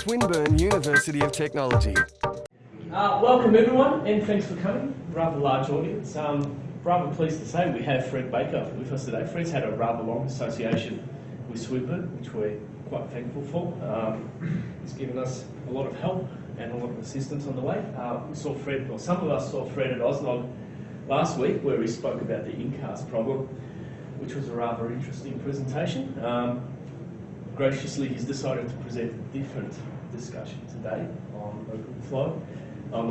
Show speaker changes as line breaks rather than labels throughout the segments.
Swinburne University of Technology.
Welcome everyone, and thanks for coming. Rather large audience. Rather pleased to say we have Fred Baker with us today. Fred's had a rather long association with Swinburne, which we're quite thankful for. He's given us a lot of help and a lot of assistance on the way. We saw Fred, or some of us saw Fred at Osnog last week, where he spoke about the incast problem, which was a rather interesting presentation. Graciously, he's decided to present a different discussion today on on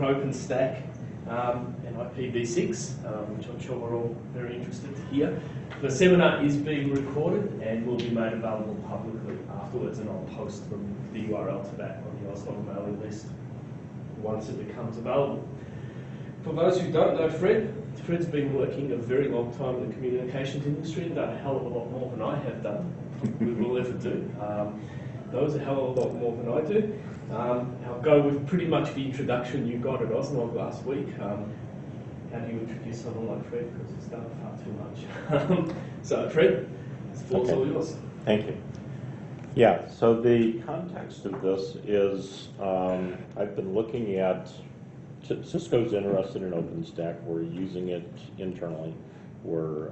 OpenStack and IPv6, which I'm sure we're all very interested to hear. The seminar is being recorded and will be made available publicly afterwards, and I'll post the URL to that on the Osnog mailing list once it becomes available. For those who don't know Fred's been working a very long time in the communications industry and done a hell of a lot more than I have done. We will ever do. Knows a hell of a lot more than I do. I'll go with pretty much the introduction you got at Osnog last week. How do you introduce someone like Fred? Because he's done far too much. So Fred, the floor's all yours.
Thank you. Yeah, so the context of this is I've been looking at, Cisco's interested in OpenStack. We're using it internally. We're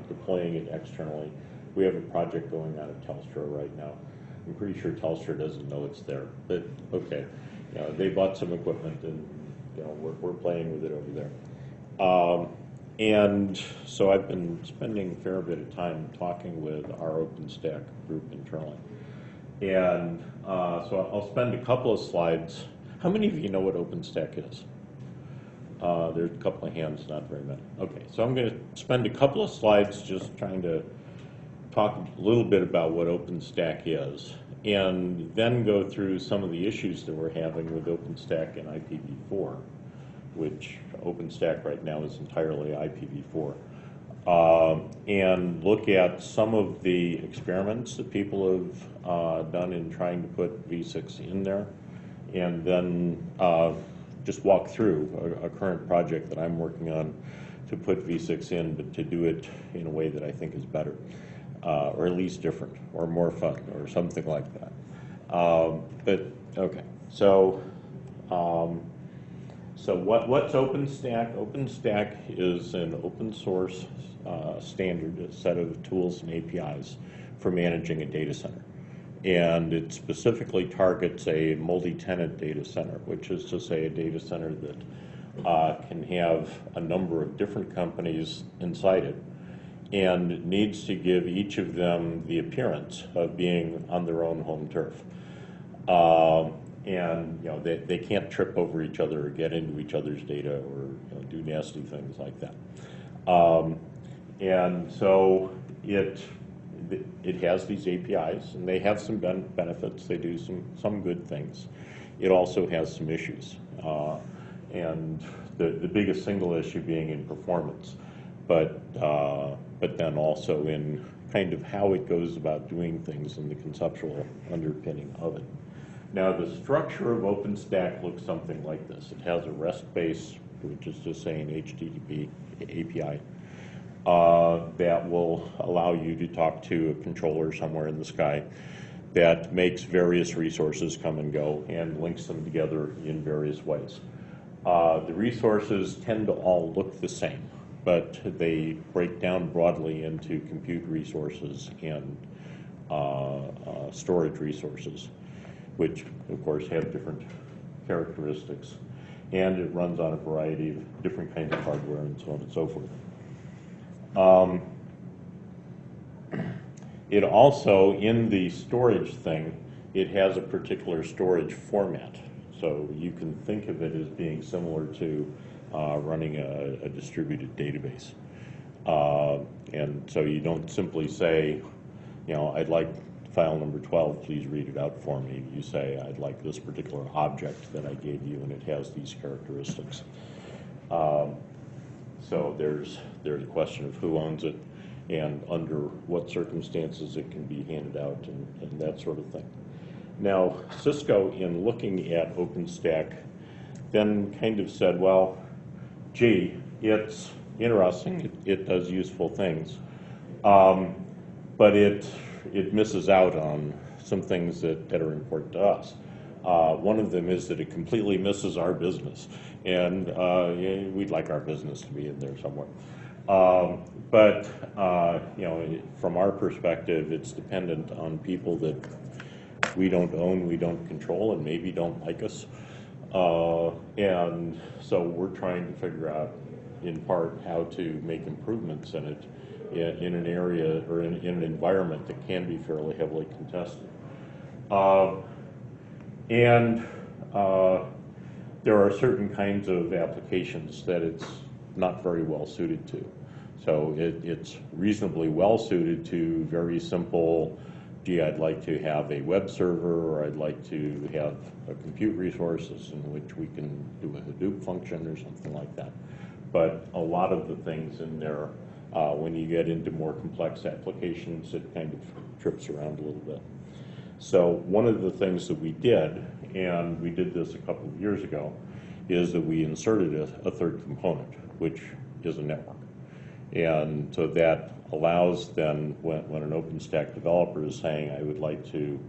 deploying it externally. We have a project going on at Telstra right now. I'm pretty sure Telstra doesn't know it's there, but okay. You know, they bought some equipment, and you know we're playing with it over there. And so I've been spending a fair bit of time talking with our OpenStack group internally. And so I'll spend a couple of slides. How many of you know what OpenStack is? There's a couple of hands, not very many. Okay, so I'm going to spend a couple of slides just trying to talk a little bit about what OpenStack is, and then go through some of the issues that we're having with OpenStack and IPv4, which OpenStack right now is entirely IPv4, and look at some of the experiments that people have done in trying to put v6 in there, and then just walk through a current project that I'm working on to put v6 in, but to do it in a way that I think is better. Or at least different, or more fun, or something like that. But okay, so what's OpenStack? OpenStack is an open source standard, a set of tools and APIs for managing a data center, and it specifically targets a multi-tenant data center, which is to say a data center that can have a number of different companies inside it, and needs to give each of them the appearance of being on their own home turf. And you know, they can't trip over each other or get into each other's data or do nasty things like that. And so it has these APIs, and they have some benefits. They do some good things. It also has some issues, and the biggest single issue being in performance. But then also in kind of how it goes about doing things and the conceptual underpinning of it. Now, the structure of OpenStack looks something like this. It has a REST base, which is to say an HTTP API, that will allow you to talk to a controller somewhere in the sky that makes various resources come and go and links them together in various ways. The resources tend to all look the same, but they break down broadly into compute resources and storage resources, which of course have different characteristics, and it runs on a variety of different kinds of hardware and so on and so forth. It also, in the storage thing, it has a particular storage format, so you can think of it as being similar to running a distributed database. And so you don't simply say, you know, I'd like file number 12, please read it out for me. You say, I'd like this particular object that I gave you, and it has these characteristics. So there's a question of who owns it and under what circumstances it can be handed out and that sort of thing. Now, Cisco, in looking at OpenStack, then kind of said, well, gee, it's interesting, it does useful things, but it misses out on some things that are important to us. One of them is that it completely misses our business, and yeah, we'd like our business to be in there somewhere. But you know, from our perspective, it's dependent on people that we don't own, we don't control, and maybe don't like us. And so we're trying to figure out, in part, how to make improvements in it in an area or in an environment that can be fairly heavily contested. And there are certain kinds of applications that it's not very well suited to. So it's reasonably well suited to very simple, gee, I'd like to have a web server, or I'd like to have a compute resources in which we can do a Hadoop function or something like that. But a lot of the things in there, when you get into more complex applications, it kind of trips around a little bit. So one of the things that we did, and we did this a couple of years ago, is that we inserted a third component, which is a network. And so that allows then, when an OpenStack developer is saying, I would like to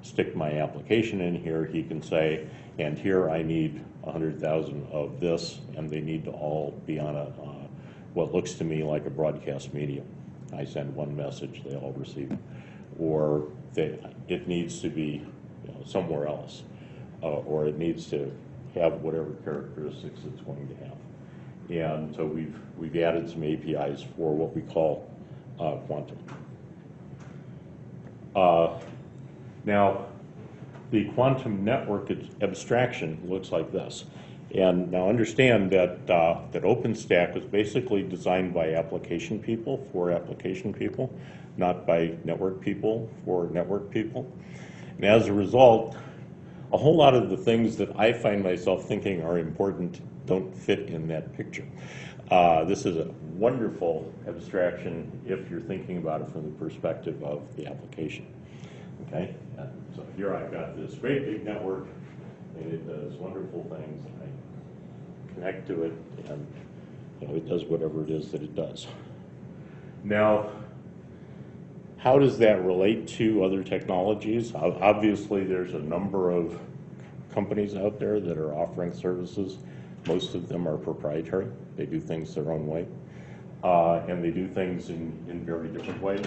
stick my application in here, he can say, and here I need 100,000 of this, and they need to all be on what looks to me like a broadcast medium. I send one message, they all receive it. Or it needs to be, you know, somewhere else, or it needs to have whatever characteristics it's going to have. And so we've added some APIs for what we call quantum. Now, the quantum network abstraction looks like this. And now understand that that OpenStack was basically designed by application people for application people, not by network people for network people. And as a result, a whole lot of the things that I find myself thinking are important don't fit in that picture. This is a wonderful abstraction if you're thinking about it from the perspective of the application. Okay, and so here I've got this great big network, and it does wonderful things. I connect to it, and you know, it does whatever it is that it does. Now, how does that relate to other technologies? Obviously, there's a number of companies out there that are offering services. Most of them are proprietary. They do things their own way. And they do things in very different ways.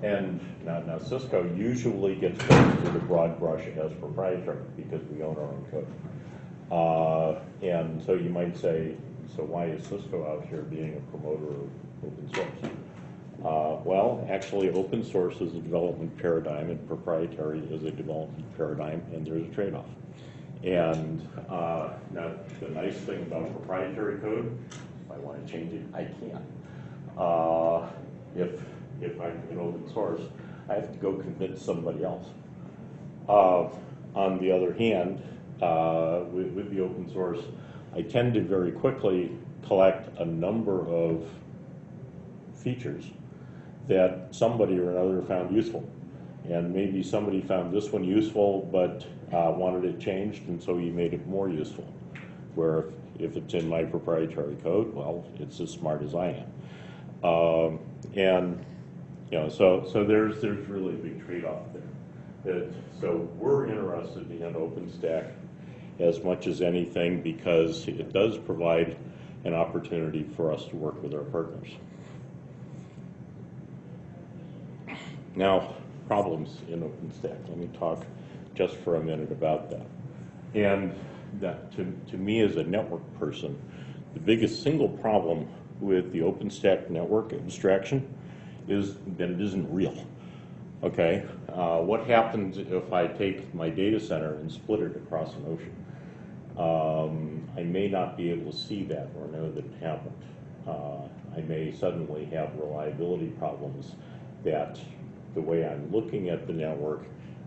And now Cisco usually gets painted with a broad brush as proprietary because we own our own code. And so you might say, so why is Cisco out here being a promoter of open source? Well, actually, open source is a development paradigm, and proprietary is a development paradigm, and there's a trade-off. And now, the nice thing about proprietary code, if I want to change it, I can. If I'm in open source, I have to go convince somebody else. On the other hand, with the open source, I tend to very quickly collect a number of features that somebody or another found useful. And maybe somebody found this one useful, but wanted it changed, and so he made it more useful. Where if it's in my proprietary code, well, it's as smart as I am. And you know, so there's really a big trade-off there. So we're interested in OpenStack as much as anything because it does provide an opportunity for us to work with our partners. Now, problems in OpenStack. Let me talk just for a minute about that. And that, to me as a network person, the biggest single problem with the OpenStack network abstraction is that it isn't real. Okay, what happens if I take my data center and split it across an ocean? I may not be able to see that or know that it happened. I may suddenly have reliability problems that the way I'm looking at the network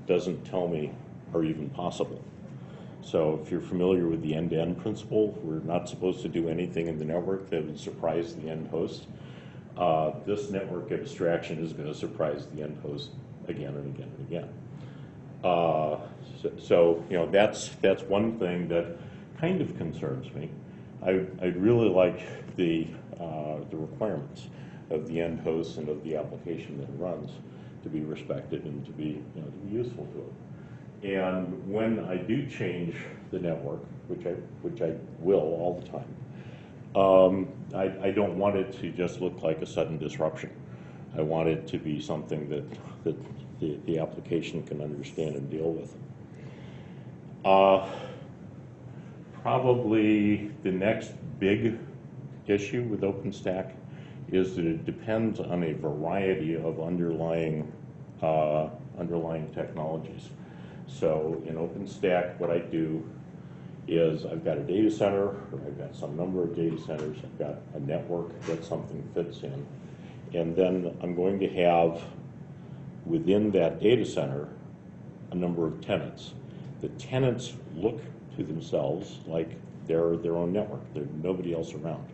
doesn't tell me are even possible. So if you're familiar with the end-to-end principle, we're not supposed to do anything in the network that would surprise the end host. This network abstraction is going to surprise the end host again and again and again. So you know, that's one thing that kind of concerns me. I'd really like the requirements. of the end host and of the application that it runs to be respected and to be, to be useful to it. And when I do change the network, which I will all the time, I don't want it to just look like a sudden disruption. I want it to be something that the application can understand and deal with. Probably the next big issue with OpenStack is that it depends on a variety of underlying technologies. So in OpenStack, what I do is I've got a data center, or I've got some number of data centers, I've got a network that something fits in, and then I'm going to have within that data center a number of tenants. The tenants look to themselves like they're their own network. There's nobody else around.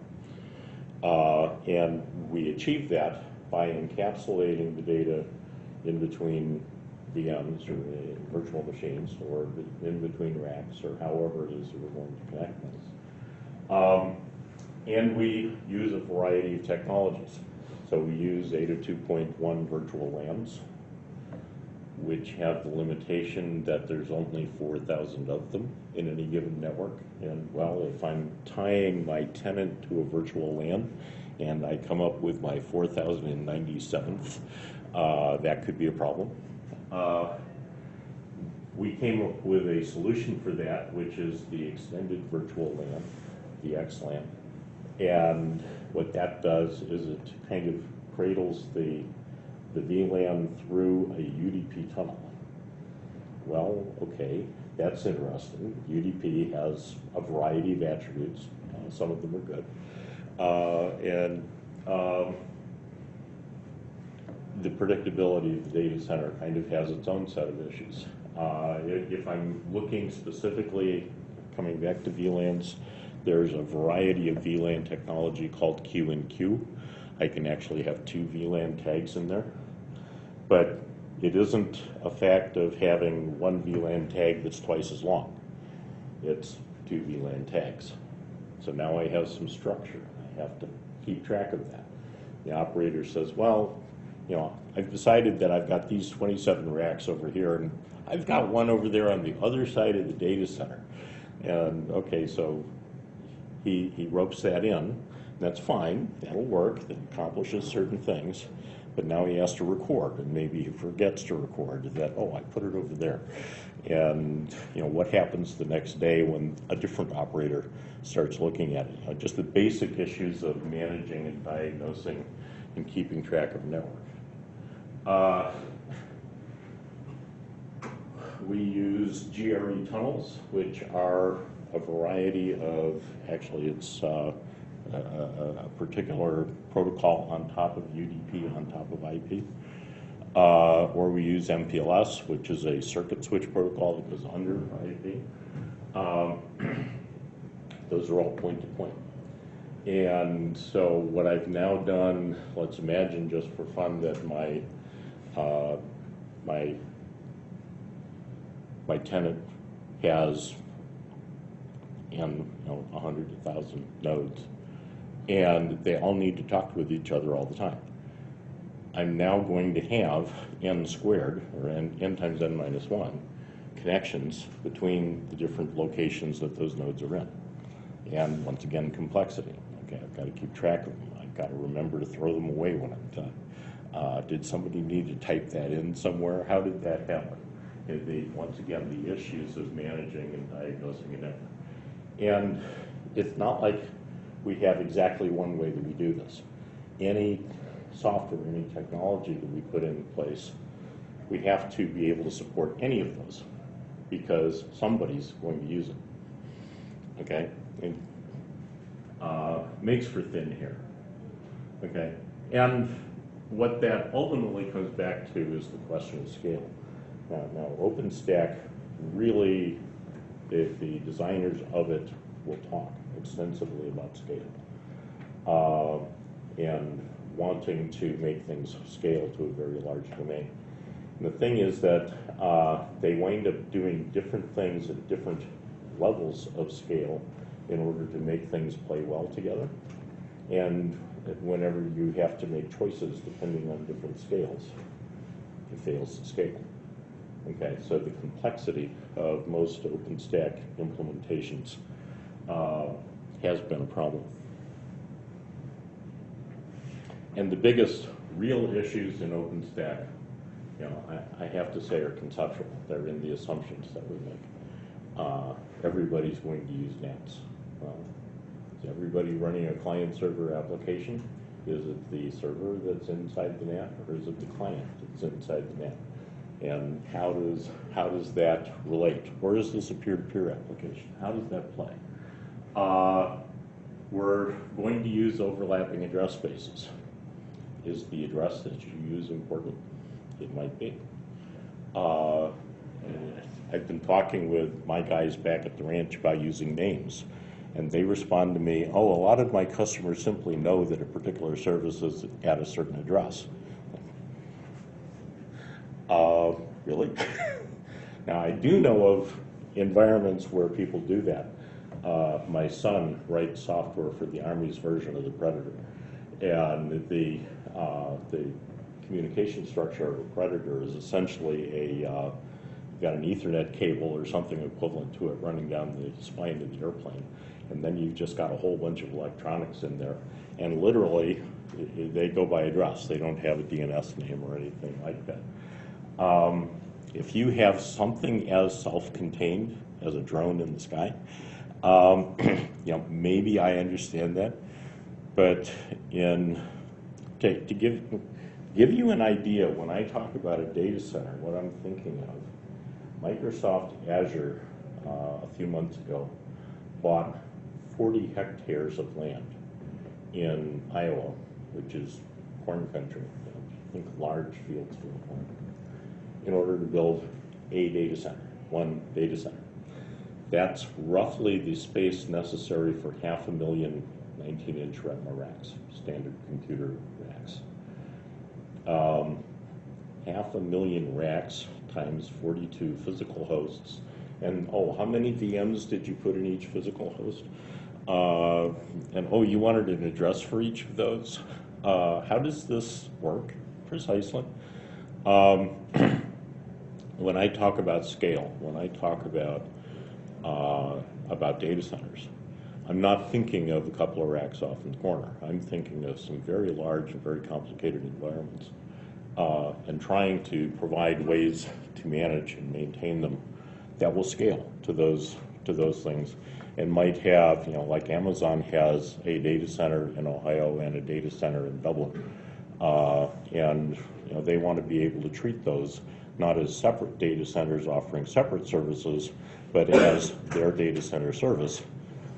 And we achieve that by encapsulating the data in between VMs or virtual machines or in between racks or however it is that we're going to connect things. And we use a variety of technologies. So we use 802.1 virtual LANs, which have the limitation that there's only 4,000 of them in any given network. And well, if I'm tying my tenant to a virtual LAN and I come up with my 4,097th, that could be a problem. We came up with a solution for that, which is the extended virtual LAN, the XLAN. And what that does is it kind of cradles the VLAN through a UDP tunnel. Well, okay, that's interesting. UDP has a variety of attributes. Some of them are good. The predictability of the data center kind of has its own set of issues. If I'm looking specifically, coming back to VLANs, there's a variety of VLAN technology called Q&Q. I can actually have 2 VLAN tags in there. But it isn't a fact of having 1 VLAN tag that's twice as long. It's 2 VLAN tags. So now I have some structure. I have to keep track of that. The operator says, well, I've decided that I've got these 27 racks over here, and I've got one over there on the other side of the data center. And okay, so he ropes that in. That's fine. That'll work. That accomplishes certain things. But now he has to record, and maybe he forgets to record that, oh, I put it over there. And what happens the next day when a different operator starts looking at it? Just the basic issues of managing and diagnosing and keeping track of network. We use GRE tunnels, which are a variety of, actually it's a particular protocol on top of UDP, on top of IP. Or we use MPLS, which is a circuit switch protocol that goes under IP. Those are all point-to-point. And so what I've now done, let's imagine just for fun that my tenant has 100 to 1,000 nodes, and they all need to talk with each other all the time. I'm now going to have n squared, or n times n minus 1, connections between the different locations that those nodes are in. And once again, complexity. Okay, I've got to keep track of them. I've got to remember to throw them away when I'm done. Did somebody need to type that in somewhere? How did that happen? Once again, the issues of managing and diagnosing a network. And it's not like we have exactly one way that we do this. Any software, any technology that we put in place, we have to be able to support any of those because somebody's going to use it. Okay? And, makes for thin hair. Okay? And what that ultimately comes back to is the question of scale. Now OpenStack really, the designers of it will talk extensively about scale and wanting to make things scale to a very large domain. And the thing is that they wind up doing different things at different levels of scale in order to make things play well together. And whenever you have to make choices depending on different scales, it fails to scale. Okay, so the complexity of most OpenStack implementations has been a problem. And the biggest real issues in OpenStack, you know, I have to say are conceptual. They're in the assumptions that we make. Everybody's going to use NATs. Is everybody running a client-server application? Is it the server that's inside the NAT, or is it the client that's inside the NAT? And how does that relate? Or is this a peer-to-peer application? How does that play? We're going to use overlapping address spaces. Is the address that you use important? It might be. I've been talking with my guys back at the ranch about using names, and they respond to me, oh, a lot of my customers simply know that a particular service is at a certain address. Really? Now, I do know of environments where people do that. My son writes software for the Army's version of the Predator, and the communication structure of a Predator is essentially got an Ethernet cable or something equivalent to it running down the spine of the airplane, and then you've just got a whole bunch of electronics in there, and literally they go by address. They don't have a DNS name or anything like that. If you have something as self-contained as a drone in the sky, you know, maybe I understand that, but to give you an idea, when I talk about a data center, what I'm thinking of, Microsoft Azure a few months ago bought 40 hectares of land in Iowa, which is corn country, I think large fields full of corn, in order to build a data center, one data center. That's roughly the space necessary for 500,000 19-inch retina racks, standard computer racks. 500,000 racks times 42 physical hosts. And oh, how many VMs did you put in each physical host? And oh, you wanted an address for each of those? How does this work precisely? When I talk about scale, when I talk about data centers, I'm not thinking of a couple of racks off in the corner. I'm thinking of some very large and very complicated environments, and trying to provide ways to manage and maintain them that will scale to those things, and might have, you know, like Amazon has a data center in Ohio and a data center in Dublin, and you know, they want to be able to treat those not as separate data centers offering separate services, but as their data center service,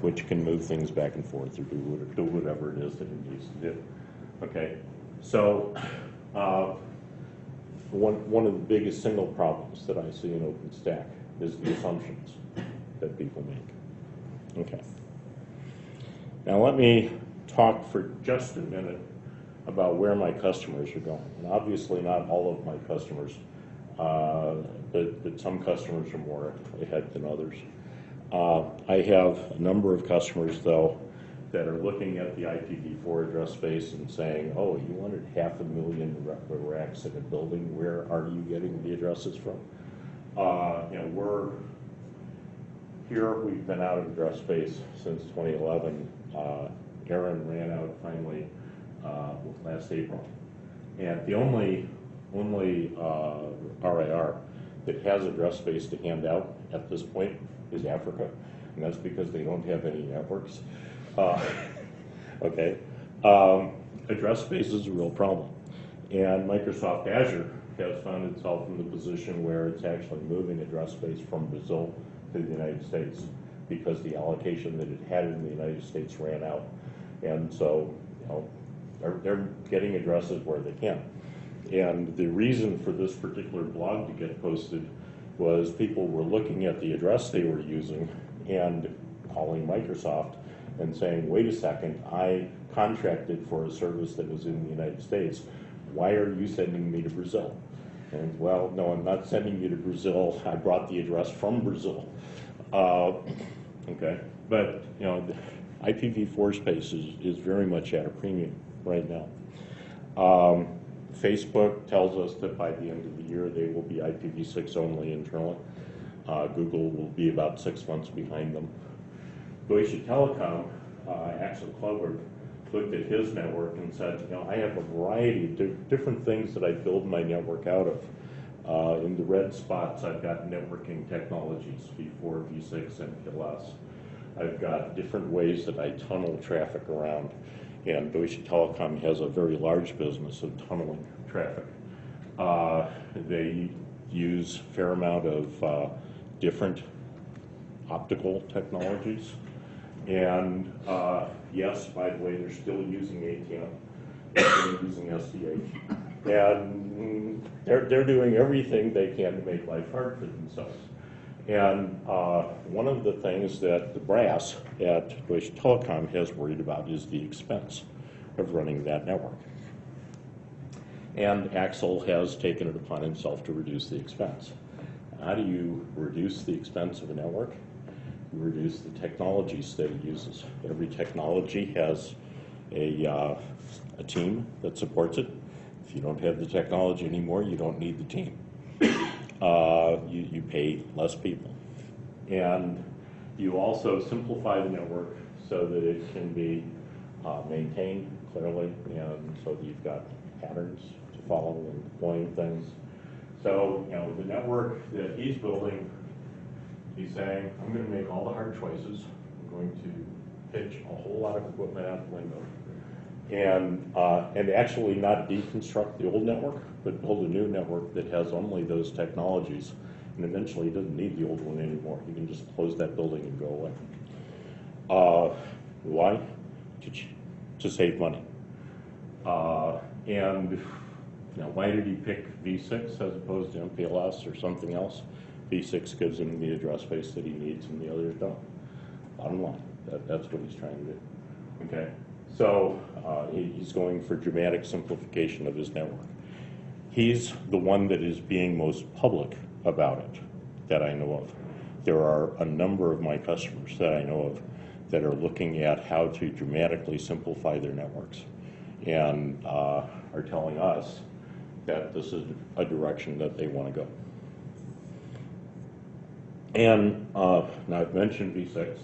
which can move things back and forth or do whatever it is that it needs to do. Okay, so one of the biggest single problems that I see in OpenStack is the assumptions that people make. Okay. Now let me talk for just a minute about where my customers are going. And obviously not all of my customers, but some customers are more ahead than others. I have a number of customers, though, that are looking at the IPv4 address space and saying, oh, you wanted 500,000 racks in a building, where are you getting the addresses from? You know, we've been out of address space since 2011. Aaron ran out finally last April. And the only RIR that has address space to hand out at this point is Africa, and that's because they don't have any networks. Okay, address space is a real problem, and Microsoft Azure has found itself in the position where it's actually moving address space from Brazil to the United States because the allocation that it had in the United States ran out, and so, you know, they're getting addresses where they can. And the reason for this particular blog to get posted was people were looking at the address they were using and calling Microsoft and saying, wait a second, I contracted for a service that was in the United States. Why are you sending me to Brazil? And well, no, I'm not sending you to Brazil. I brought the address from Brazil. Okay, but you know, IPv4 space is very much at a premium right now. Facebook tells us that by the end of the year they will be IPv6 only internally. Google will be about 6 months behind them. Deutsche Telekom, Axel Klober, looked at his network and said, you know, I have a variety of different things that I build my network out of. In the red spots, I've got networking technologies, V4, V6, MPLS. I've got different ways that I tunnel traffic around. And Deutsche Telekom has a very large business of tunneling traffic. They use a fair amount of different optical technologies. And yes, by the way, they're still using ATM, they're still using SDH. And they're doing everything they can to make life hard for themselves. And one of the things that the brass at Deutsche Telekom has worried about is the expense of running that network. And Axel has taken it upon himself to reduce the expense. How do you reduce the expense of a network? You reduce the technologies that it uses. Every technology has a team that supports it. If you don't have the technology anymore, you don't need the team. You pay less people. And you also simplify the network so that it can be maintained clearly, and so that you've got patterns to follow and deploying things. So, you know, the network that he's building, he's saying, I'm going to make all the hard choices. I'm going to pitch a whole lot of equipment out the window. And actually not deconstruct the old network, but build a new network that has only those technologies, and eventually doesn't need the old one anymore. You can just close that building and go away. Why? To save money. And you know, why did he pick V6 as opposed to MPLS or something else? V6 gives him the address space that he needs, and the others don't. Bottom line, that's what he's trying to do. Okay. So he's going for dramatic simplification of his network. He's the one that is being most public about it that I know of. There are a number of my customers that I know of that are looking at how to dramatically simplify their networks and are telling us that this is a direction that they want to go. And now I've mentioned V6.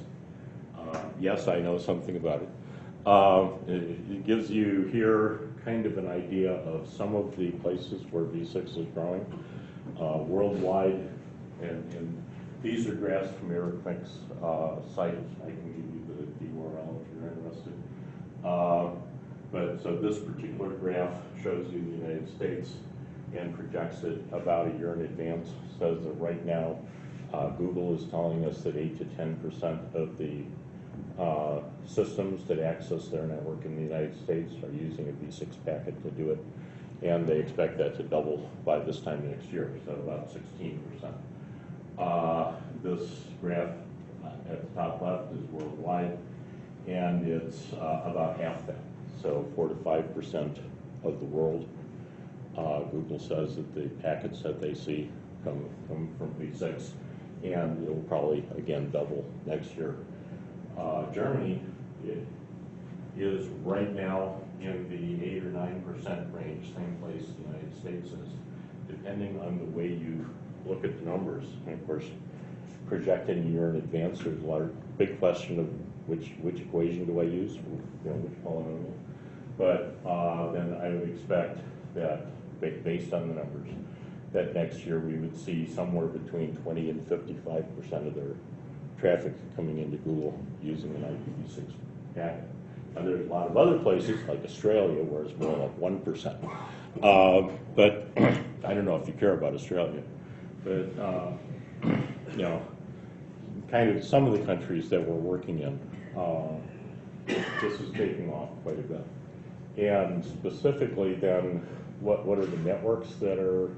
Yes, I know something about it. It gives you here kind of an idea of some of the places where V6 is growing worldwide, and these are graphs from Eric Fink's site. I can give you the URL if you're interested. But so this particular graph shows you the United States and projects it about a year in advance. Says that right now Google is telling us that 8 to 10% of the systems that access their network in the United States are using a V6 packet to do it, and they expect that to double by this time next year, so about 16%. This graph at the top left is worldwide, and it's about half that, so 4 to 5% of the world. Google says that the packets that they see come from V6, and it'll probably again double next year. Germany is right now in the 8 or 9% range, same place the United States is, depending on the way you look at the numbers. And of course, projecting a year in advance, there's a big question of which equation do I use, which polynomial. But then I would expect that, based on the numbers, that next year we would see somewhere between 20 and 55% of their traffic coming into Google using an IPv6 packet. And there's a lot of other places, like Australia, where it's more like 1%. But I don't know if you care about Australia. But, you know, kind of some of the countries that we're working in, this is taking off quite a bit. And specifically then, what are the networks that we're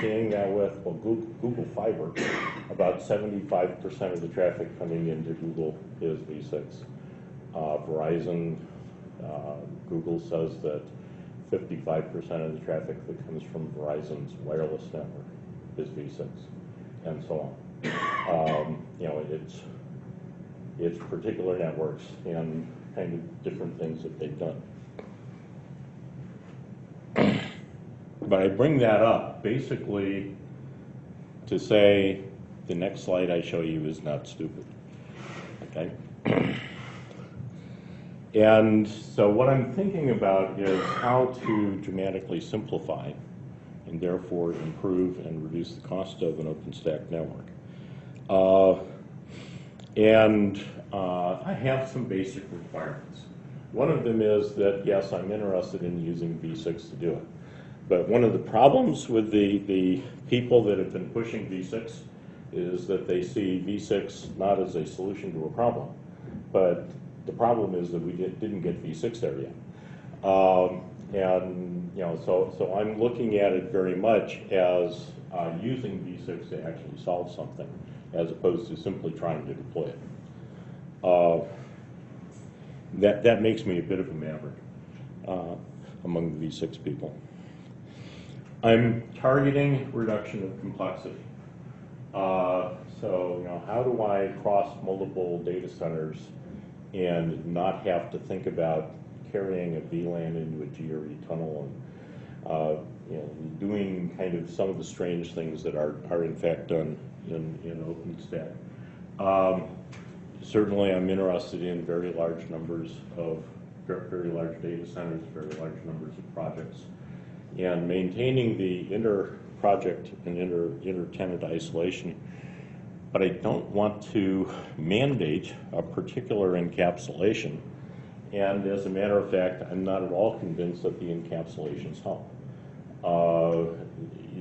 seeing that with? Well, Google Fiber, about 75% of the traffic coming into Google is V6. Verizon, Google says that 55% of the traffic that comes from Verizon's wireless network is V6, and so on. You know, it's kind of some of the countries that we're working in, its particular networks and kind of different things that they've done. But I bring that up basically to say the next slide I show you is not stupid. Okay? And so what I'm thinking about is how to dramatically simplify and therefore improve and reduce the cost of an OpenStack network. I have some basic requirements. One of them is that, yes, I'm interested in using v6 to do it. But one of the problems with the people that have been pushing v6 is that they see v6 not as a solution to a problem, but the problem is that we didn't get v6 there yet. So I'm looking at it very much as using v6 to actually solve something, as opposed to simply trying to deploy it. That makes me a bit of a maverick among the v6 people. I'm targeting reduction of complexity. So how do I cross multiple data centers and not have to think about carrying a VLAN into a GRE tunnel and doing kind of some of the strange things that are in fact done in OpenStack. Certainly I'm interested in very large numbers of very large data centers, very large numbers of projects, and maintaining the inter-project and inter-tenant isolation. But I don't want to mandate a particular encapsulation. And as a matter of fact, I'm not at all convinced that the encapsulations help.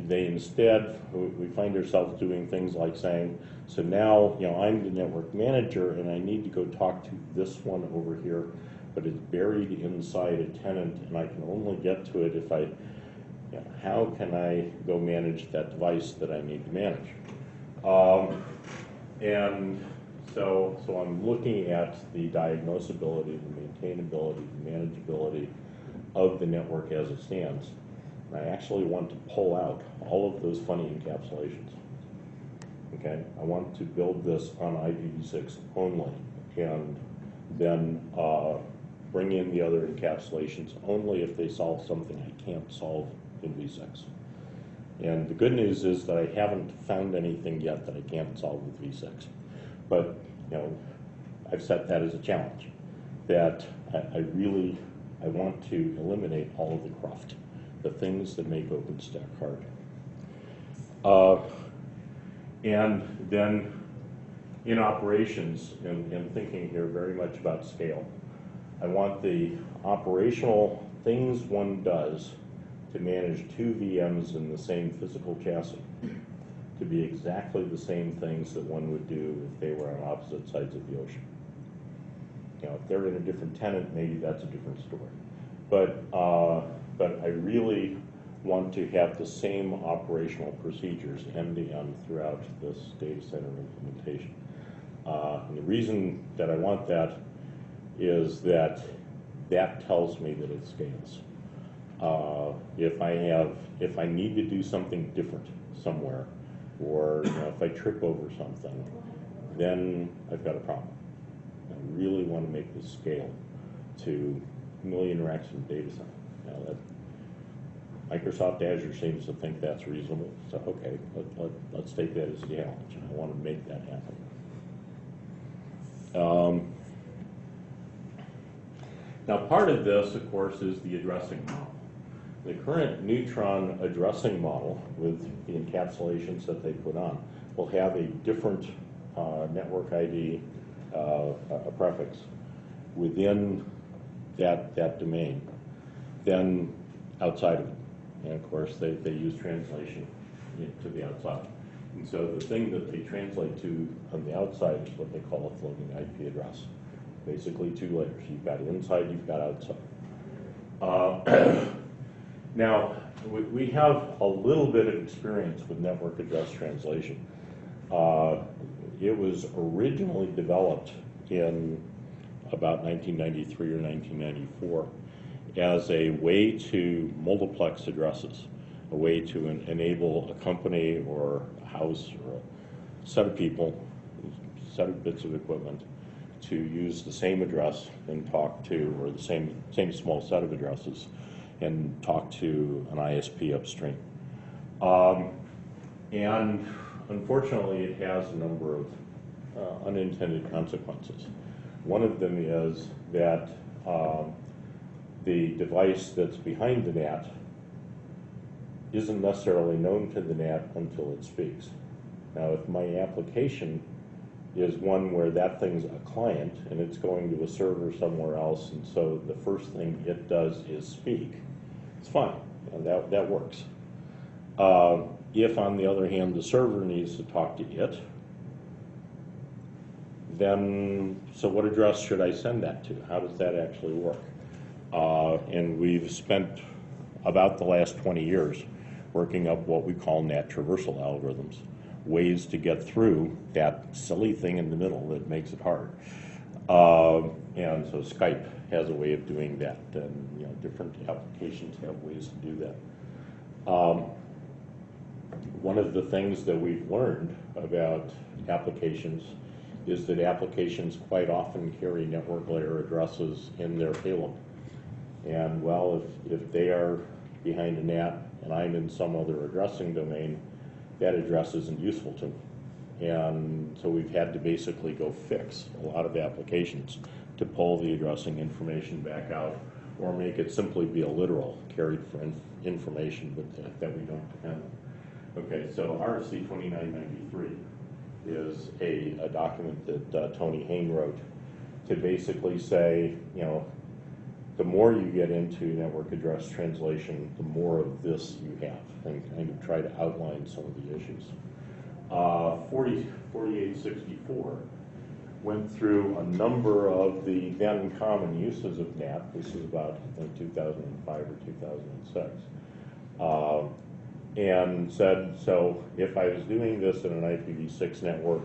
They instead, we find ourselves doing things like saying, so now I'm the network manager and I need to go talk to this one over here, but it's buried inside a tenant and I can only get to it if I, how can I go manage that device that I need to manage? And so I'm looking at the diagnosability, the maintainability, the manageability of the network as it stands. And I actually want to pull out all of those funny encapsulations. Okay, I want to build this on IPv6 only, and then bring in the other encapsulations only if they solve something I can't solve in v6. And the good news is that I haven't found anything yet that I can't solve with v6. But I've set that as a challenge, that I want to eliminate all of the cruft, the things that make OpenStack hard. And then in operations, and thinking here very much about scale, I want the operational things one does to manage two VMs in the same physical chassis to be exactly the same things that one would do if they were on opposite sides of the ocean. If they're in a different tenant, maybe that's a different story. But I really want to have the same operational procedures end to end throughout this data center implementation. And the reason that I want that is that tells me that it scales. If I need to do something different somewhere, or if I trip over something, then I've got a problem. I really want to make this scale to a million racks in data center. Microsoft Azure seems to think that's reasonable, so okay, let's take that as a challenge. I want to make that happen. Now, part of this, of course, is the addressing model. The current Neutron addressing model, with the encapsulations that they put on, will have a different network ID a prefix within that domain than outside of it. And of course, they use translation to the outside. And so the thing that they translate to on the outside is what they call a floating IP address. Basically 2 layers. You've got inside, you've got outside. Now, we have a little bit of experience with network address translation. It was originally developed in about 1993 or 1994 as a way to multiplex addresses, a way to enable a company or a house or a set of people, a set of bits of equipment to use the same address and talk to, or the same small set of addresses, and talk to an ISP upstream. And unfortunately, it has a number of unintended consequences. One of them is that the device that's behind the NAT isn't necessarily known to the NAT until it speaks. Now, if my application is one where that thing's a client and it's going to a server somewhere else, and so the first thing it does is speak, it's fine. You know, that works. If, on the other hand, the server needs to talk to it, then, so what address should I send that to? How does that actually work? And we've spent about the last 20 years working up what we call NAT traversal algorithms, ways to get through that silly thing in the middle that makes it hard. And so Skype has a way of doing that, and you know, different applications have ways to do that. One of the things that we've learned about applications is that applications quite often carry network layer addresses in their payload. And well, if they are behind a NAT and I'm in some other addressing domain, that address isn't useful to me. And so we've had to basically go fix a lot of applications to pull the addressing information back out, or make it simply be a literal carried for information that we don't depend on. Okay, so RFC 2993 is a document that Tony Hain wrote to basically say, you know, the more you get into network address translation, the more of this you have, and kind of try to outline some of the issues. 4864 went through a number of the then common uses of NAT. This is about, I think, 2005 or 2006. And said, so if I was doing this in an IPv6 network,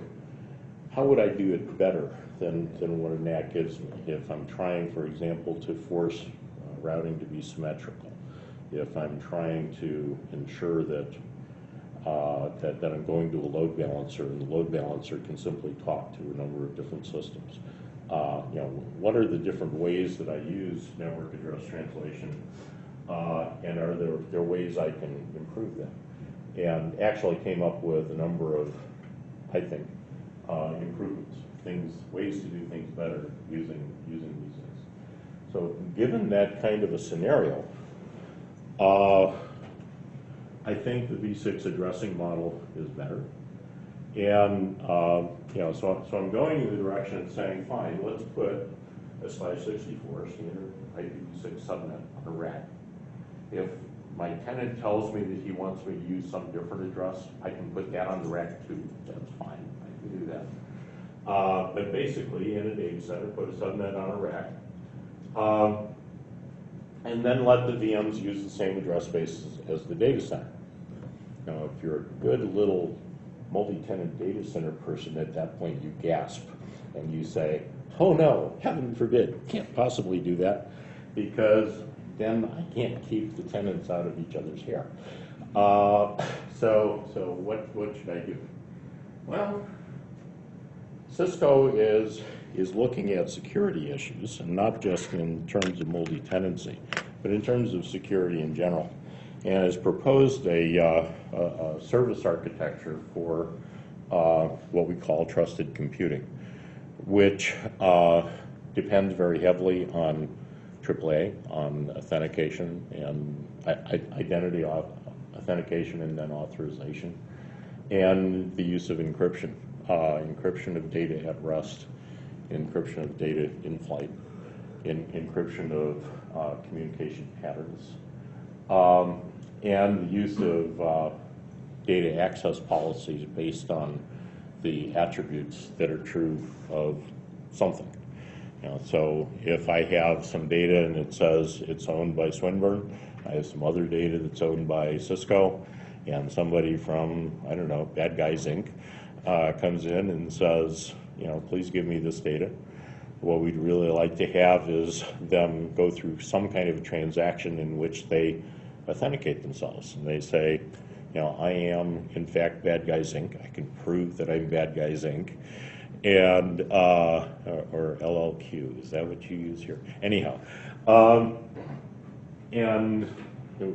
how would I do it better than what a NAT gives me? If I'm trying, for example, to force routing to be symmetrical, if I'm trying to ensure that that I'm going to a load balancer, and the load balancer can simply talk to a number of different systems. You know, what are the different ways that I use network address translation? And are there ways I can improve that? And actually came up with a number of, I think, improvements, ways to do things better using these things. So given that kind of a scenario, I think the v6 addressing model is better. And you know, so I'm going in the direction of saying, fine, let's put a /64 standard IPv6 subnet on a rack. If my tenant tells me that he wants me to use some different address, I can put that on the rack too. That's fine. I can do that. But basically, in a data center, put a subnet on a rack, and then let the VMs use the same address space as the data center. Now, if you're a good little multi-tenant data center person, at that point you gasp and you say, "Oh no, heaven forbid, can't possibly do that," because then I can't keep the tenants out of each other's hair. So what should I do? Well, Cisco is looking at security issues, and not just in terms of multi-tenancy, but in terms of security in general, and has proposed a service architecture for what we call trusted computing, which depends very heavily on AAA, on authentication and identity authentication and then authorization, and the use of encryption, encryption of data at rest, encryption of data in flight, encryption of communication patterns, and the use of data access policies based on the attributes that are true of something. You know, so if I have some data and it says it's owned by Swinburne, I have some other data that's owned by Cisco, and somebody from, I don't know, Bad Guys Inc. Comes in and says, you know, please give me this data. What we'd really like to have is them go through some kind of a transaction in which they authenticate themselves. And they say, you know, I am, in fact, Bad Guys Inc. I can prove that I'm Bad Guys Inc. and or LLQ, is that what you use here? Anyhow, and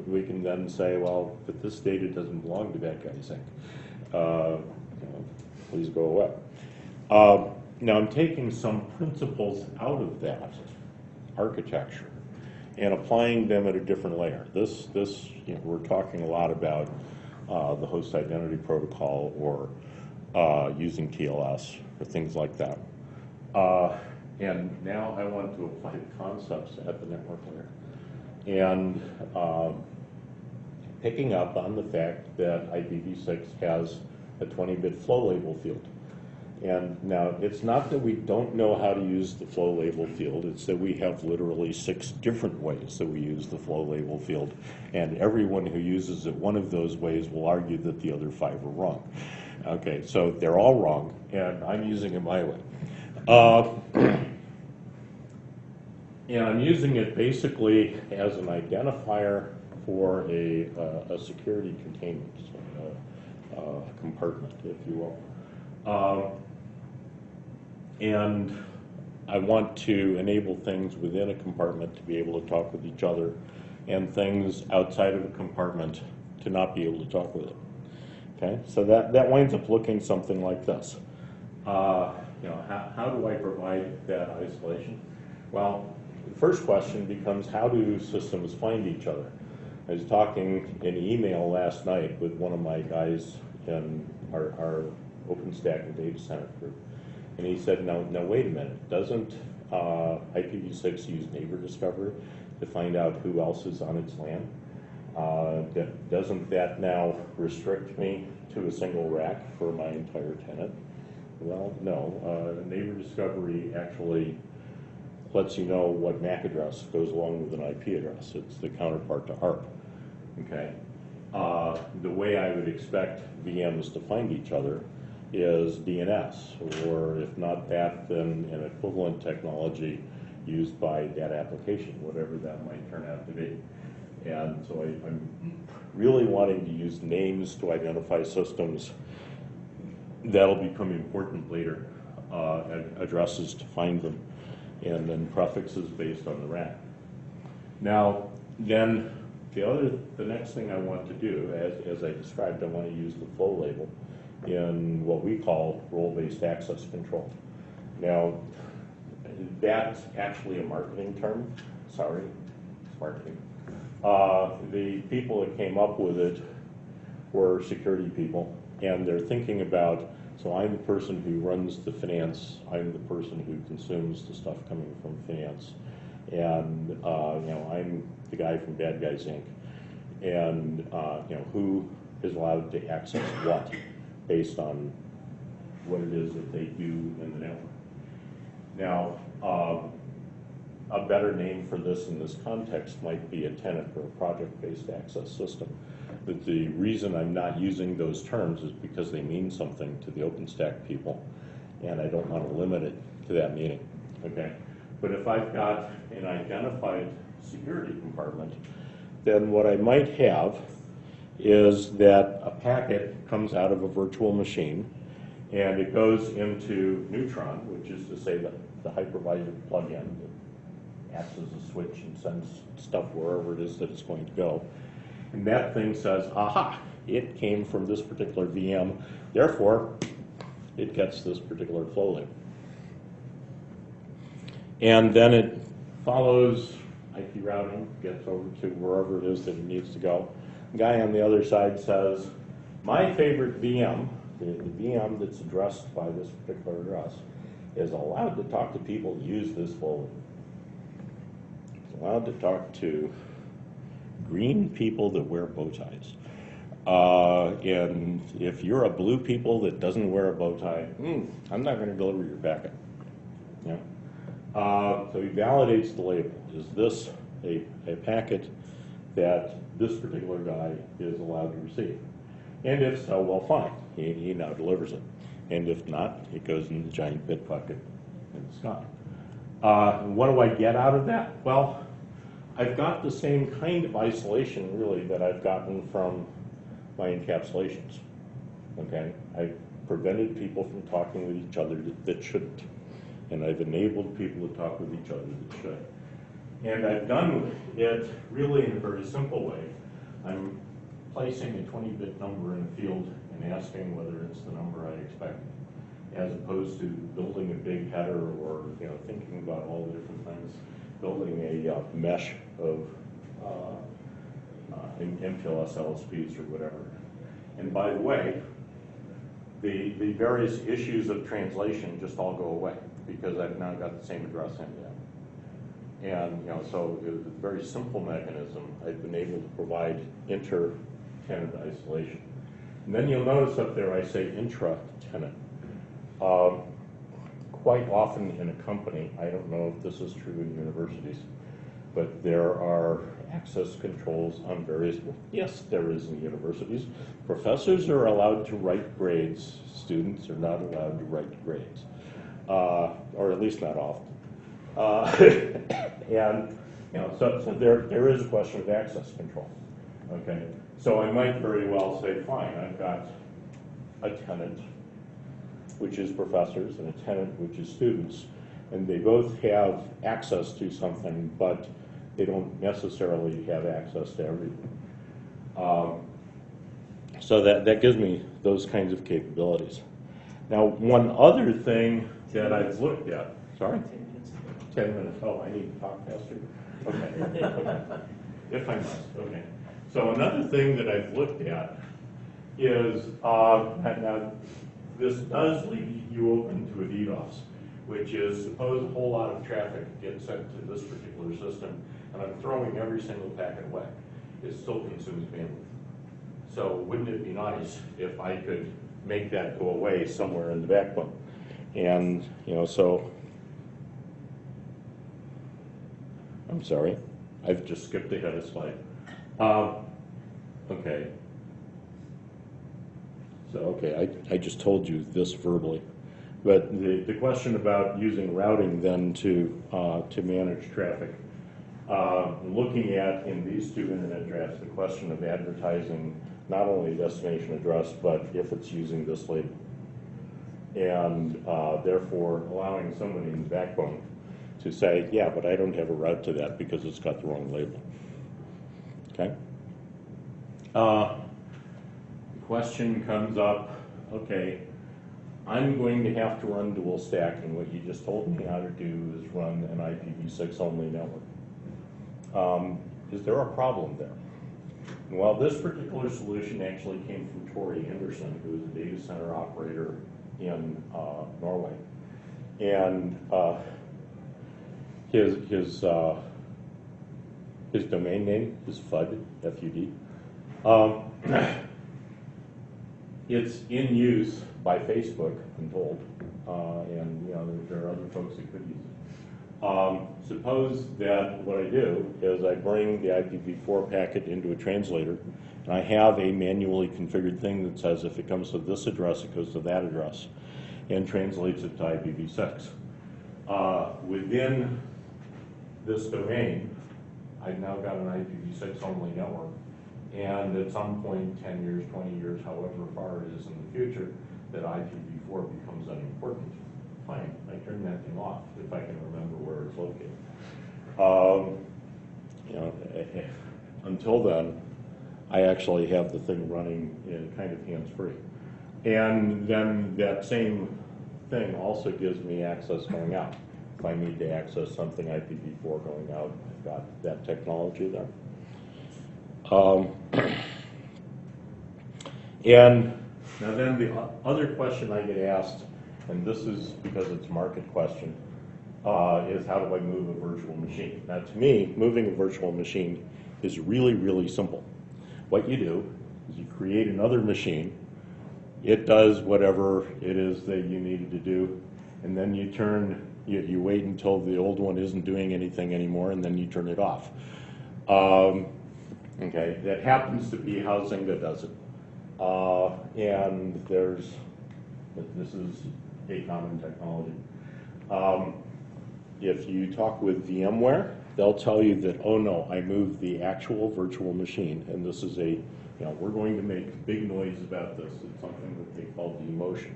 we can then say, well, but this data doesn't belong to that guy's Inc. Please go away. Now I'm taking some principles out of that architecture and applying them at a different layer. This we're talking a lot about the host identity protocol or using TLS or things like that. And now I want to apply the concepts at the network layer. And picking up on the fact that IPv6 has a 20-bit flow label field. And now, it's not that we don't know how to use the flow label field, it's that we have literally 6 different ways that we use the flow label field. And everyone who uses it one of those ways will argue that the other 5 are wrong. Okay, so they're all wrong, and I'm using it my way. And I'm using it basically as an identifier for a security containment compartment, if you will. And I want to enable things within a compartment to be able to talk with each other, and things outside of a compartment to not be able to talk with it. Okay, so that winds up looking something like this. How do I provide that isolation? Well, the first question becomes, how do systems find each other? I was talking in email last night with one of my guys in our OpenStack and data center group, and he said, no, wait a minute, doesn't IPv6 use neighbor discovery to find out who else is on its LAN? Doesn't that now restrict me to a single rack for my entire tenant? Well, no. Neighbor discovery actually lets you know what MAC address goes along with an IP address. It's the counterpart to ARP. Okay. The way I would expect VMs to find each other is DNS, or if not that, then an equivalent technology used by that application, whatever that might turn out to be. And so I'm really wanting to use names to identify systems. That'll become important later, addresses to find them, and then prefixes based on the rack. Now, then the next thing I want to do, as I described, I want to use the flow label in what we call role-based access control. Now, that's actually a marketing term. Sorry, it's marketing. The people that came up with it were security people, and they're thinking about, so I'm the person who runs the finance, I'm the person who consumes the stuff coming from finance, and I'm the guy from Bad Guys Inc. And who is allowed to access what based on what it is that they do in the network. Now, a better name for this in this context might be a tenant or a project-based access system. But the reason I'm not using those terms is because they mean something to the OpenStack people, and I don't want to limit it to that meaning. Okay, but if I've got an identified security compartment, then what I might have is that a packet comes out of a virtual machine, and it goes into Neutron, which is to say that the hypervisor plugin that acts as a switch and sends stuff wherever it is that it's going to go. And that thing says, aha, it came from this particular VM, therefore it gets this particular flow link. And then it follows IP routing, gets over to wherever it is that it needs to go. The guy on the other side says, my favorite VM, the VM that's addressed by this particular address, is allowed to talk to people who use this flow link. It's allowed to talk to green people that wear bow ties. And if you're a blue people that doesn't wear a bow tie, I'm not going to deliver your packet. Yeah. So he validates the label. Is this a packet that this particular guy is allowed to receive? And if so, well, fine. He now delivers it. And if not, it goes in the giant bit bucket in the sky. What do I get out of that? Well, I've got the same kind of isolation, really, that I've gotten from my encapsulations. Okay, prevented people from talking with each other that shouldn't. And I've enabled people to talk with each other that should. And I've done it really in a very simple way. I'm placing a 20-bit number in a field and asking whether it's the number I expect, as opposed to building a big header or thinking about all the different things, building a mesh of MPLS LSPs or whatever. And by the way, the various issues of translation just all go away because I've now got the same address in there. And so it was a very simple mechanism. I've been able to provide inter-tenant isolation. And then you'll notice up there I say intra-tenant. Quite often in a company, I don't know if this is true in universities, but there are access controls on various, yes, there is in universities. Professors are allowed to write grades. Students are not allowed to write grades, or at least not often. And so there is a question of access control. Okay, so I might very well say, fine, I've got a tenant, which is professors, and a tenant, which is students, and they both have access to something, but they don't necessarily have access to everything. So that gives me those kinds of capabilities. Now, one other thing that I've looked at, sorry?
10 minutes.
10 minutes, oh, I need to talk faster? Okay, okay. If I must, okay. So another thing that I've looked at is, now this does leave you open to a DDoS, which is suppose a whole lot of traffic gets sent to this particular system, and I'm throwing every single packet away. It still consumes bandwidth. So wouldn't it be nice if I could make that go away somewhere in the backbone? And, so, I'm sorry, I've just skipped ahead a slide. Okay. So, okay, I just told you this verbally. But the question about using routing then to manage traffic, looking at in these two internet drafts the question of advertising not only destination address, but if it's using this label. And therefore allowing somebody in the backbone to say, yeah, but I don't have a route to that because it's got the wrong label. Okay? The question comes up, okay, I'm going to have to run dual stack, and what you just told me how to do is run an IPv6 only network. Is there a problem there? Well, this particular solution actually came from Tori Anderson, who is a data center operator in Norway. And his domain name is FUD, F-U-D. It's in use by Facebook, I'm told, and there are other folks that could use it. Suppose that what I do is I bring the IPv4 packet into a translator, and I have a manually configured thing that says if it comes to this address, it goes to that address, and translates it to IPv6. Within this domain, I've now got an IPv6 only network, and at some point, 10 years, 20 years, however far it is in the future, that IPv4 becomes unimportant. Fine, I turn that thing off if I can remember where it's located. Until then, I actually have the thing running kind of hands-free. And then that same thing also gives me access going out. If I need to access something IPv4 going out, I've got that technology there. And now then the other question I get asked, and this is because it's a market question, is how do I move a virtual machine? Now to me, moving a virtual machine is really, really simple. What you do is you create another machine, it does whatever it is that you needed to do, and then you wait until the old one isn't doing anything anymore, and then you turn it off. Okay, that happens to be how Zynga does it. And this is a common technology. If you talk with VMware, they'll tell you that, oh no, I moved the actual virtual machine, and this is we're going to make big noise about this. It's something that they call vMotion.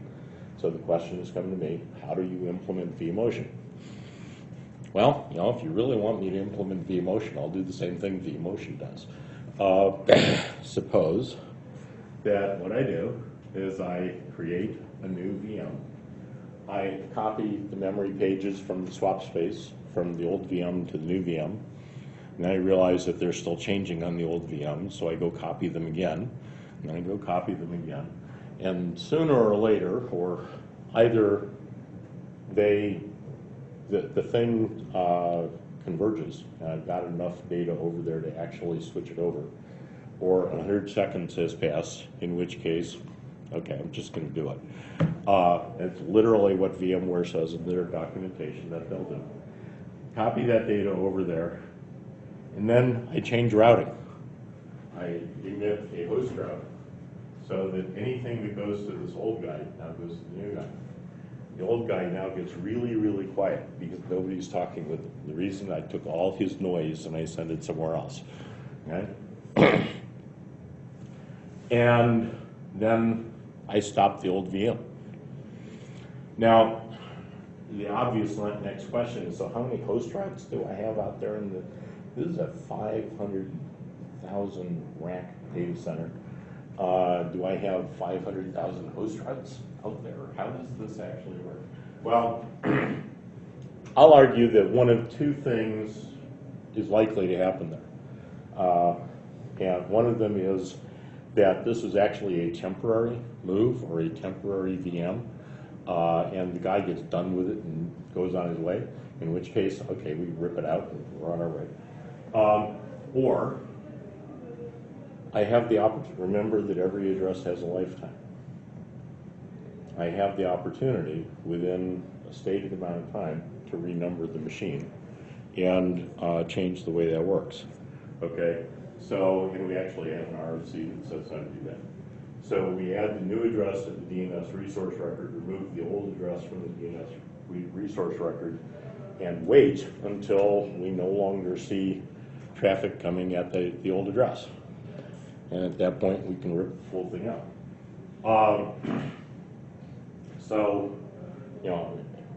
So the question has come to me, how do you implement vMotion? Well, if you really want me to implement vMotion, I'll do the same thing vMotion does. Suppose that what I do is I create a new VM. I copy the memory pages from the swap space from the old VM to the new VM. And I realize that they're still changing on the old VM, so I go copy them again, and I go copy them again. And sooner or later, or either the thing converges, and I've got enough data over there to actually switch it over, or 100 seconds has passed, in which case, okay, I'm just going to do it. It's literally what VMware says in their documentation that they'll do. Copy that data over there, and then I change routing. I emit a host route so that anything that goes to this old guy now goes to the new guy. The old guy now gets really, really quiet because nobody's talking with him. The reason I took all his noise and I sent it somewhere else. Okay? And then I stop the old VM. Now, the obvious next question is, so how many host routes do I have out there in this is a 500,000 rack data center. Do I have 500,000 host routes out there? How does this actually work? Well, I'll argue that one of two things is likely to happen there. And one of them is that this is actually a temporary move or a temporary VM, and the guy gets done with it and goes on his way, in which case, okay, we rip it out and we're on our way. Or I have the opportunity, remember that every address has a lifetime. I have the opportunity within a stated amount of time to renumber the machine and change the way that works. Okay, so, and we actually have an RFC that says how to do that. So we add the new address to the DNS resource record, remove the old address from the DNS resource record, and wait until we no longer see traffic coming at the old address. And at that point, we can rip the full thing out. So,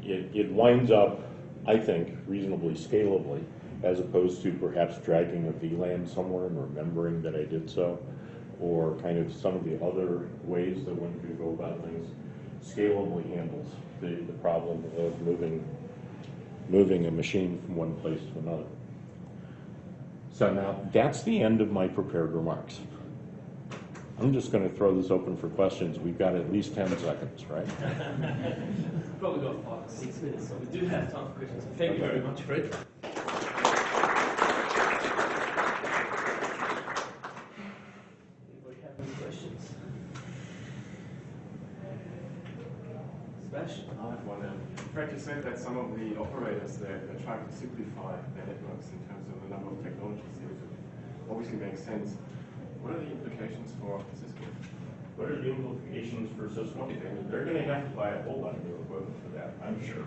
it winds up, I think, reasonably scalably, as opposed to perhaps dragging a VLAN somewhere and remembering that I did so, or kind of some of the other ways that one could go about things. Scalably handles the problem of moving a machine from one place to another. So now, that's the end of my prepared remarks. I'm just going to throw this open for questions. We've got at least 10 seconds, right?
Probably got 5 or 6 minutes, so we do have time for questions. Thank you very much, Fred. Anybody have any questions? Sebastian?
I have one. Fred, you said that some of the operators, they're trying to simplify their networks in terms of the number of technologies used. Obviously makes sense. What are the implications for Cisco?
What are the implications for Cisco? They're going to have to buy a whole lot of new equipment for that, I'm sure.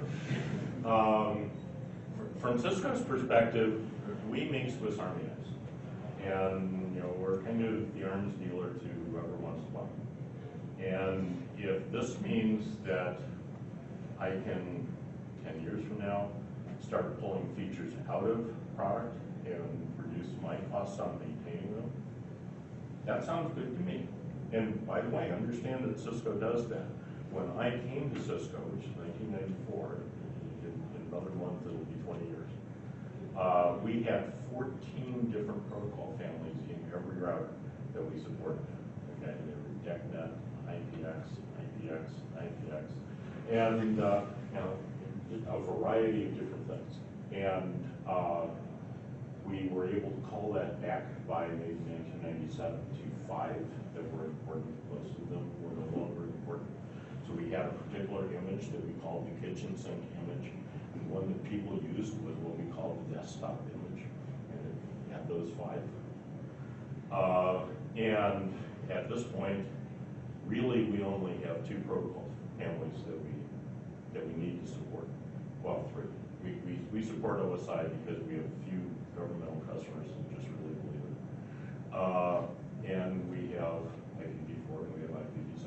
From Cisco's perspective, we make Swiss Army knives. And we're kind of the arms dealer to whoever wants to buy. And if this means that I can, 10 years from now, start pulling features out of product and reduce my costs on maintaining them, that sounds good to me. And by the way, understand that Cisco does that. When I came to Cisco, which is 1994, in another month it'll be 20 years, we had 14 different protocol families in every router that we supported. Okay, they were DECnet, IPX, and a variety of different things. And we were able to call that back by maybe 1997 to 5 that were important. Most of them were no longer important. So we had a particular image that we called the kitchen sink image, and one that people used was what we called the desktop image, and it had those 5. And at this point, really we only have 2 protocol families that we need to support. Well, 3. We support OSI because we have few governmental customers who just really believe it. And we have IPv4 and we have IPv6.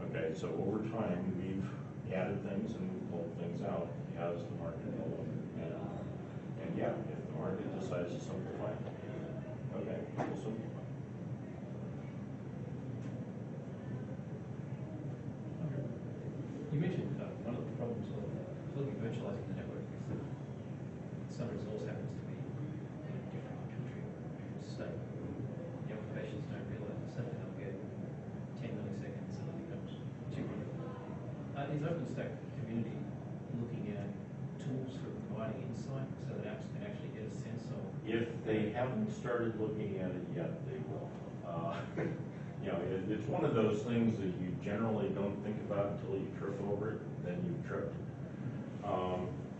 Okay, so over time, we've added things and we've pulled things out as the market developed. And yeah, if the market decides to simplify, okay, we'll simplify.
You mentioned one of the problems of looking at virtualizing the network is that some resource happens to be in a different country or a different state. The applications don't realize that suddenly they'll get 10 milliseconds and it becomes 200. Is OpenStack community looking at tools for providing insight so that apps can actually get a sense of?
If they haven't started looking at it yet, they will. You know, it's one of those things that you generally don't think about until you trip over it, then you trip.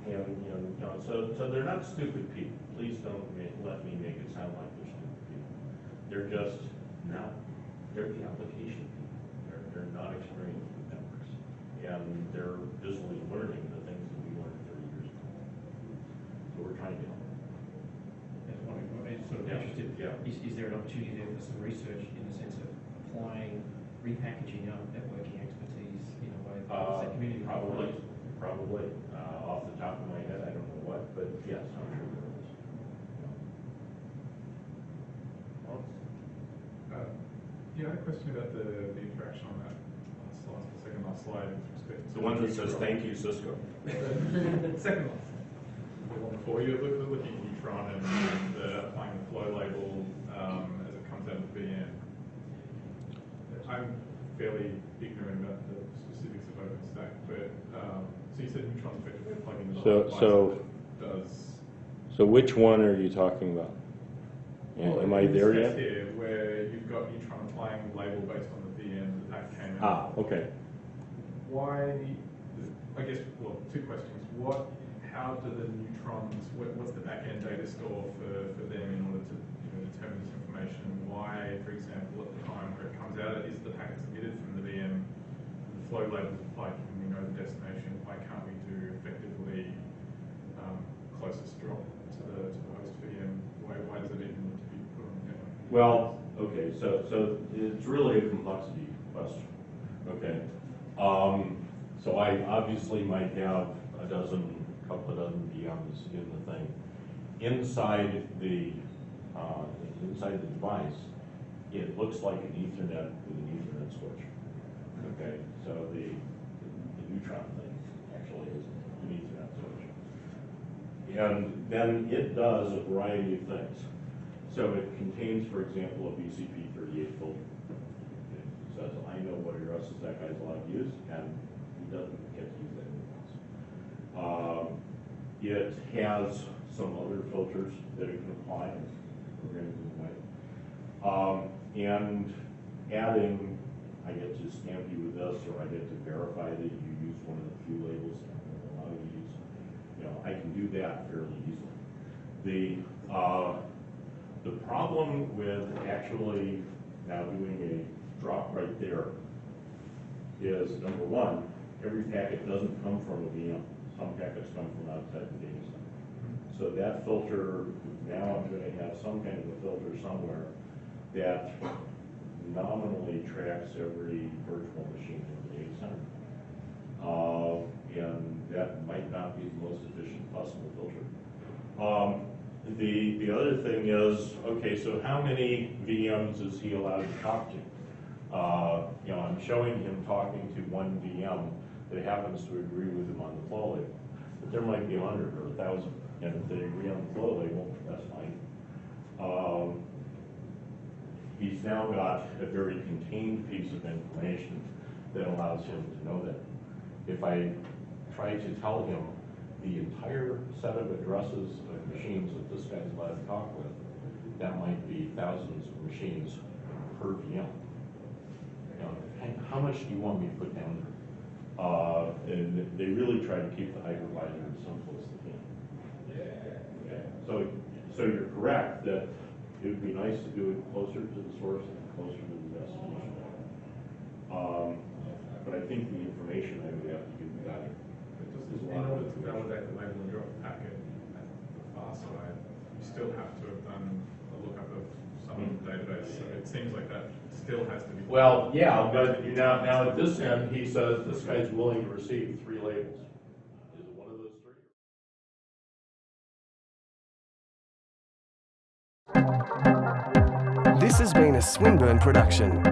And so they're not stupid people. Please don't let me make it sound like they're stupid people. They're just not. They're the application people. They're not experienced with networks, and they're busily learning the things that we learned 30 years ago. So we're trying to help.
That's one I'm sort of interested.
Yeah.
Is there an opportunity there for some research in the sense of applying, repackaging our networking expertise in a way that the community
Probably. Off the top of my head, I don't know what, but yes, I'm sure there is.
Yeah, I had a question about the interaction on that last slide, the second last slide with respect to
The one that says thank you, Cisco.
second last. The one before you looking at Neutron and applying the flow label as it comes out of the VM. I'm fairly ignorant about the specifics of OpenStack, but so you said Neutron's effectively a plugin that does.
So which one are you talking about?
Well,
Am I there
in this
yet?
case here, where you've got Neutron applying the label based on the VM that came in.
Ah, okay.
Why? I guess. Well, two questions. How do the neutrons? What's the back-end data store for them in order to determine this information? Why, for example, at the time where it comes out, is the packet submitted from the VM? The flow labels applied. Can we know the destination? Why can't we do effectively closest drop to the host VM? Why does it even need to be put on the network?
Well, okay, so it's really a complexity question. Okay. So I obviously might have couple of dozen VMs in the thing. Inside the device, it looks like an Ethernet with an Ethernet switch. Okay, so the Neutron thing actually is an Ethernet switch. And then it does a variety of things. So it contains, for example, a BCP38 filter. It says, I know what addresses that guy's allowed to use, and he doesn't get to use that anywhere else. It has some other filters that it can apply in programming way. And adding, I get to stamp you with this, or I get to verify that you use one of the few labels that I'm allowed to use. I can do that fairly easily. The problem with actually now doing a drop right there is, number one, every packet doesn't come from a VM. Some packets come from outside the data center. So that filter, now I'm going to have some kind of a filter somewhere that nominally tracks every virtual machine in the data center. And that might not be the most efficient possible filter. The other thing is, okay, so how many VMs is he allowed to talk to? I'm showing him talking to one VM that happens to agree with him on the flow label. But there might be 100 or 1,000, and if they agree on the flow label, that's fine. He's now got a very contained piece of information that allows him to know that. If I try to tell him the entire set of addresses of machines that this guy's allowed to talk with, that might be thousands of machines per VM. How much do you want me to put down there? And they really try to keep the hypervisor as simple as they can. Okay. So you're correct that it would be nice to do it closer to the source and closer to the destination. But I think the information I would have to give you that
in order to validate the label and drop packet at the far side, you still have to have done a lookup of some of the database. So it seems like that still has to be.
Well, yeah, but now at this end, he says this guy's willing to receive 3 labels. Is it one of those 3?
This has been a Swinburne production.